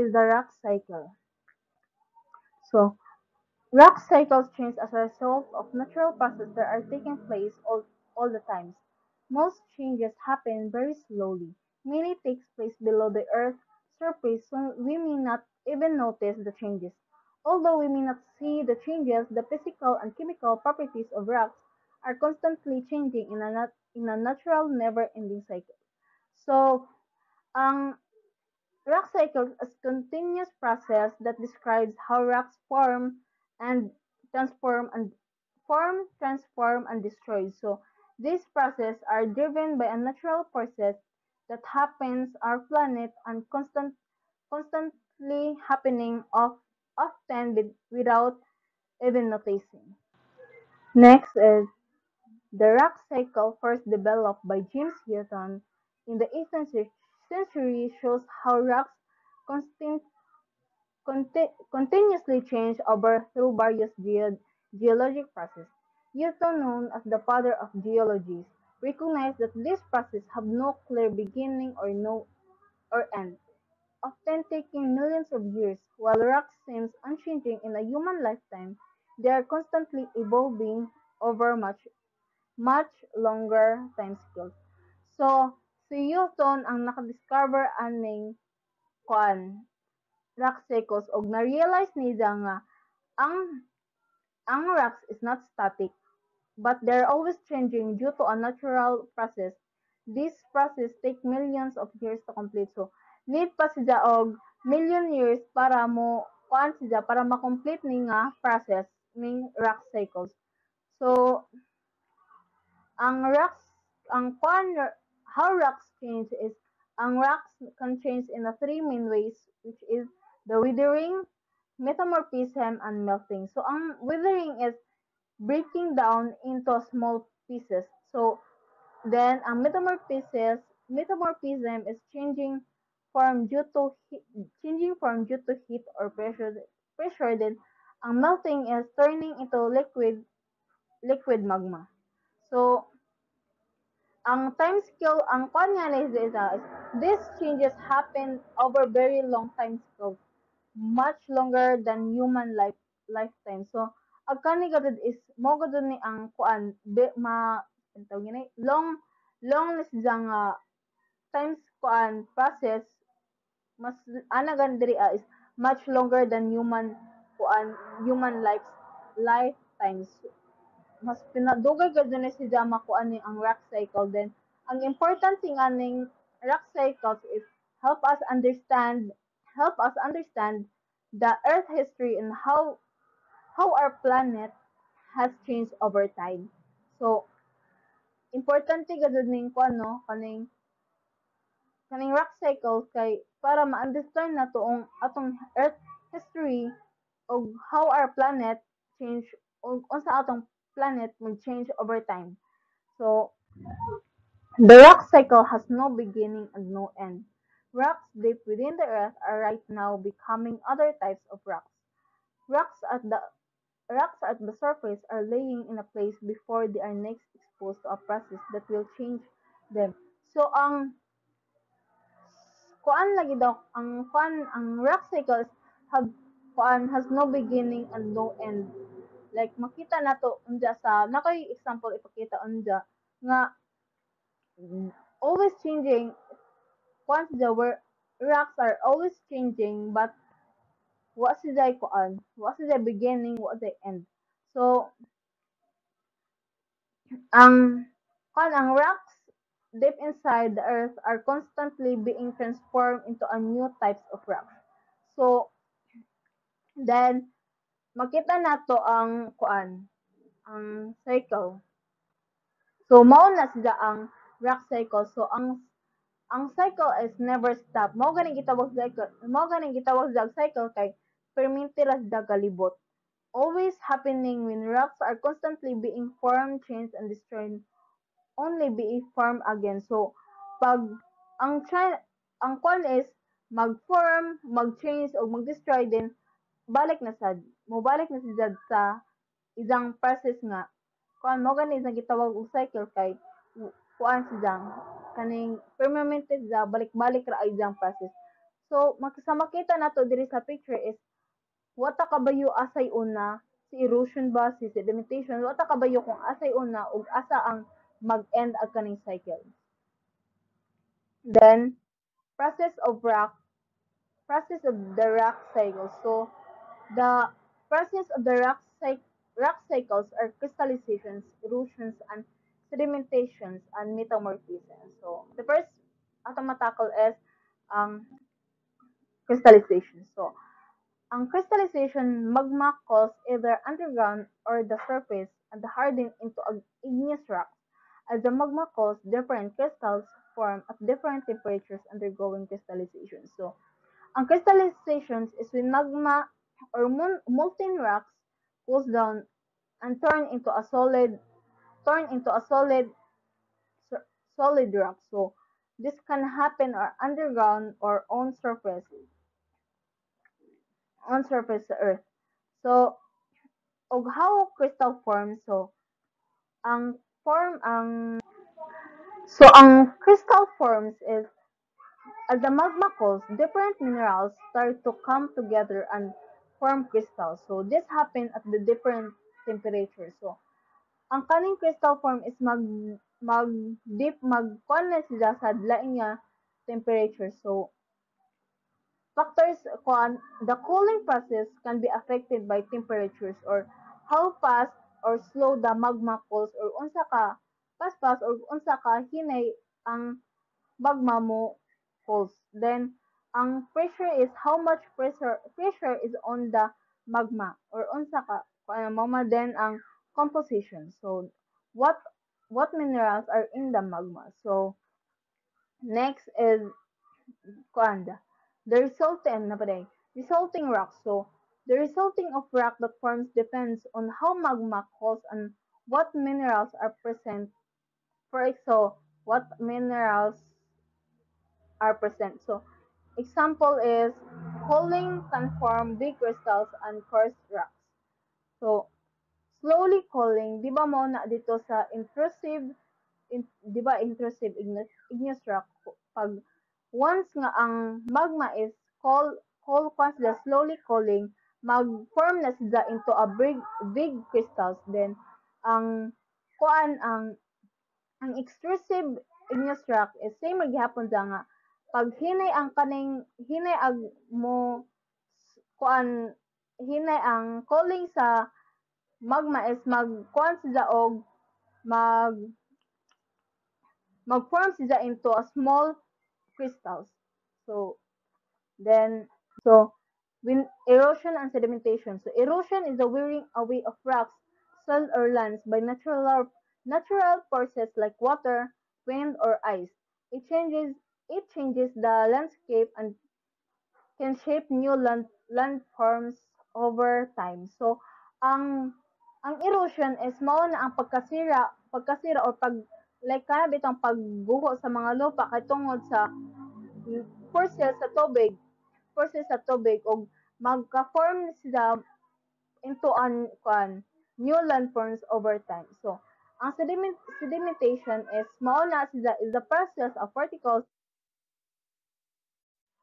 is the rock cycle. So, rock cycles change as a result of natural processes that are taking place all the times. Most changes happen very slowly. Many takes place below the Earth's surface, so we may not even notice the changes. Although we may not see the changes, the physical and chemical properties of rocks are constantly changing in a natural, never-ending cycle. So, ang rock cycle is a continuous process that describes how rocks and transform and transform and destroy. So these processes are driven by a natural process that happens our planet and constantly happening without even noticing. Next is the rock cycle, first developed by James Hutton in the 18th century, shows how rocks constant continuously change over through various geologic processes. Newton, known as the father of geology, recognized that these processes have no clear beginning or end, often taking millions of years. While rocks seem unchanging in a human lifetime, they are constantly evolving over much longer timescales. So, si Newton ang nakadiscover aning kuan rock cycles og na-realize niya nga ang ang rocks is not static but they're always changing due to a natural process. This process take millions of years to complete. So need pa siya og million years para mo kuan siya para ma-complete ni nga process ning rock cycles. So ang rocks ang kuan how rocks change is ang rocks can change in a three main ways, which is the withering, metamorphism, and melting. So ang withering is breaking down into small pieces. So then ang metamorphism is changing form due to heat or pressure. Then ang melting is turning into liquid magma. So ang time scale, ang kwan nga na is these changes happen over very long time scale, much longer than human lifetime. So, ang kani gadud is mo gadud ni ang kuan ang tawag yun long na siya nga times kuan process mas ana gan diri is much longer than human lifetimes. Mas pinadugay gud ni siya makuan ni ang rock cycle. Then ang important thing aning rock cycles is help us understand help us understand the earth history and how our planet has changed over time. So importante gud ning kuan no kaning rock cycle kay para ma-understand nato ang atong earth history og how our planet change og unsa atong planet mag-change over time. So, the rock cycle has no beginning and no end. Rocks deep within the earth are right now becoming other types of rocks. Rocks at the rocks at the surface are laying in a place before they are next exposed to a process that will change them. So ang rock cycles have has no beginning and no end. Like makita nato unja sa nakay example ipakita unja nga always changing once the rocks are always changing but what's the beginning, what's the end. So ang ang rocks deep inside the earth are constantly being transformed into a new types of rocks. So then makita nato ang cycle. So mao na siya ang rock cycle. So ang cycle is never stop. Mao ganing gitawag cycle kay perminti ra siya kalibot. Always happening when rocks are constantly being formed, changed, and destroyed, only being formed again. So pag ang kwan is mag-form, mag-change, o mag-destroy din, balik na sad. Mobalik na sad sa isang process nga. Kuan mo gani isang gitawag og cycle kay kuan siya kaning permanente siya balik-balik ra ay isang process. So, sa makita nato diri sa picture is wata kabayo asay una si erosion ba si sedimentation wata kabayo kung asay una ug asa ang mag-end ang kaning cycle. Then process of the rock cycle. So the process of the rock cycles are crystallizations, erosions, and sedimentations and metamorphism. So the first atong matakol is ang crystallization. So ang crystallization magma cools either underground or the surface and harden into igneous rock. As the magma cools, different crystals form at different temperatures undergoing crystallization. So, ang crystallizations is when magma or molten rocks cools down and turn into a solid rock. So, this can happen or underground or on surface sa earth. So, og how crystal forms. Ang form ang ang crystal forms is as the magma cools, different minerals start to come together and form crystals. So this happens at the different temperatures. So ang kaning crystal form is magkuan na sila sa lain nga temperature. So factors kuan the cooling process can be affected by temperatures or how fast or slow the magma cools or unsa ka paspas or unsa ka hinay ang magma mo cools. Then ang pressure is how much pressure is on the magma or unsa ka mama then ang composition. So what what minerals are in the magma. So next is kuanda. The resulting rock. So the resulting of rock that forms depends on how magma cools and what minerals are present. For example, what minerals are present. So example is cooling can form big crystals and coarse rocks. So slowly cooling, di ba mo na dito sa di ba intrusive igneous rock pag once nga ang magma is once the slowly cooling mag-form na siya into a big crystals then ang kuan ang extrusive igneous rock is same maghapon sa nga pag hinay ag mo kuan hinay ang cooling sa magma is mag-kuan siya og mag mag-form siya into a small crystals. So then so when erosion and sedimentation. So erosion is the wearing away of rocks, soil or lands by natural forces like water, wind or ice. It changes the landscape and can shape new landforms over time. So ang erosion is mao na ang pagkasira o pag like kana bitong pagguho sa mga lupa kay tungod sa forces sa tubig, og magka-form sila into new landforms over time. So ang sedimentation is mao na sila is the process of particles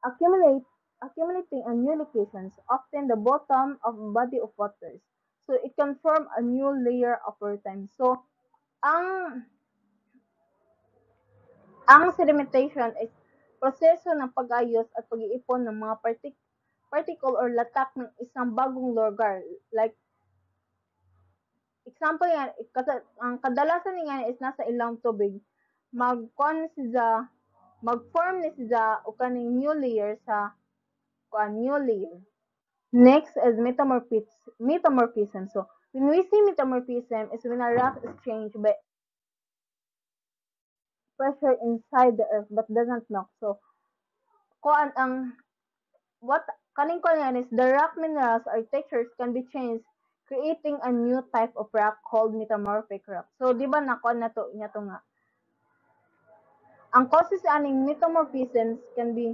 accumulate accumulating on new locations, often the bottom of a body of waters. So it can form a new layer over time. So ang ang sedimentation is proseso ng pag-ayos at pag-iipon ng mga particle or latak ng isang bagong lugar. Like example yan, ang kadalasan nga is nasa ilang tubig. Mag-kuan siya, mag-form ni siya o kaning new layer sa new layer. Next is metamorphism. So, when we see metamorphism is when a rock is changed by pressure inside the earth but doesn't melt. So, kuan ang what kaning ko yan is the rock minerals or textures can be changed creating a new type of rock called metamorphic rock. So, di ba nakuan na to nga ang causes aning metamorphisms can be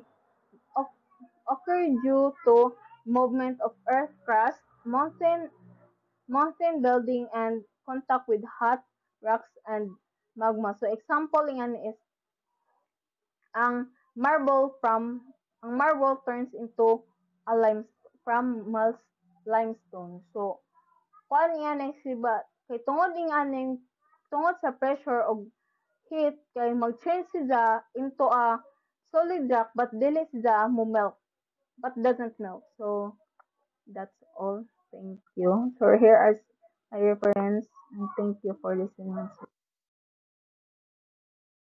occur due to movement of earth crust, mountain building and contact with hot rocks and magma. So example yan is ang marble from ang marble turns into a limestone. So, kuan niya na siba kay tungod ing aning tungod sa pressure og heat kay mag-change siya into a solid rock but dili siya mo melt but doesn't melt. So that's all. Thank you. So here are my reference and thank you for listening.